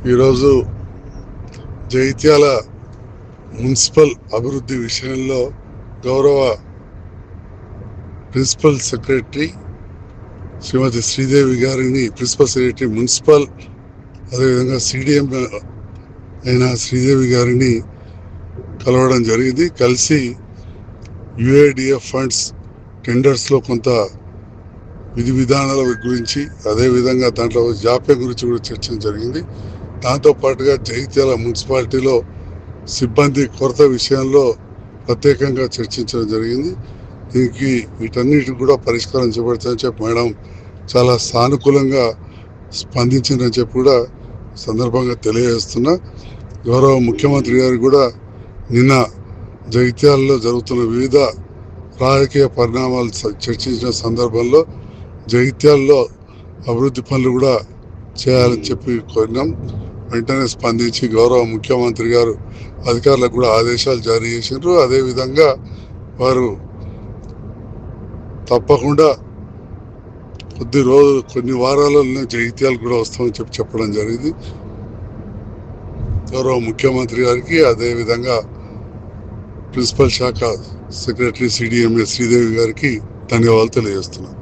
ఈరోజు జగిత్యాల మున్సిపల్ అభివృద్ధి విషయంలో గౌరవ ప్రిన్సిపల్ సెక్రటరీ శ్రీమతి శ్రీదేవి గారిని, ప్రిన్సిపల్ సెక్రటరీ మున్సిపల్, అదేవిధంగా సిడిఎం అయిన శ్రీదేవి గారిని కలవడం జరిగింది. కలిసి యుఐడిఎఫ్ ఫండ్స్ టెండర్స్లో కొంత విధి విధానాల గురించి, అదేవిధంగా దాంట్లో జాప్యం గురించి కూడా చర్చ జరిగింది. దాంతోపాటుగా జగిత్యాల మున్సిపాలిటీలో సిబ్బంది కొరత విషయంలో ప్రత్యేకంగా చర్చించడం జరిగింది. దీనికి వీటన్నిటికి కూడా పరిష్కారం చేపడతామని చెప్పి మేడం చాలా సానుకూలంగా స్పందించిందని చెప్పి కూడా సందర్భంగా తెలియజేస్తున్నా. గౌరవ ముఖ్యమంత్రి గారు కూడా నిన్న జగిత్యాలలో జరుగుతున్న వివిధ రాజకీయ పరిణామాలు చర్చించిన సందర్భంలో జగిత్యాలలో అభివృద్ధి పనులు కూడా చేయాలని చెప్పి కోరినాం. వెంటనే స్పందించి గౌరవ ముఖ్యమంత్రి గారు అధికారులకు కూడా ఆదేశాలు జారీ చేశారు. అదేవిధంగా వారు తప్పకుండా కొన్ని వారాలలో జగిత్యాలు కూడా వస్తామని చెప్పడం జరిగింది. గౌరవ ముఖ్యమంత్రి గారికి, అదేవిధంగా ప్రిన్సిపల్ శాఖ సెక్రటరీ సిడిఎంఏ శ్రీదేవి గారికి ధన్యవాదాలు తెలియజేస్తున్నాను.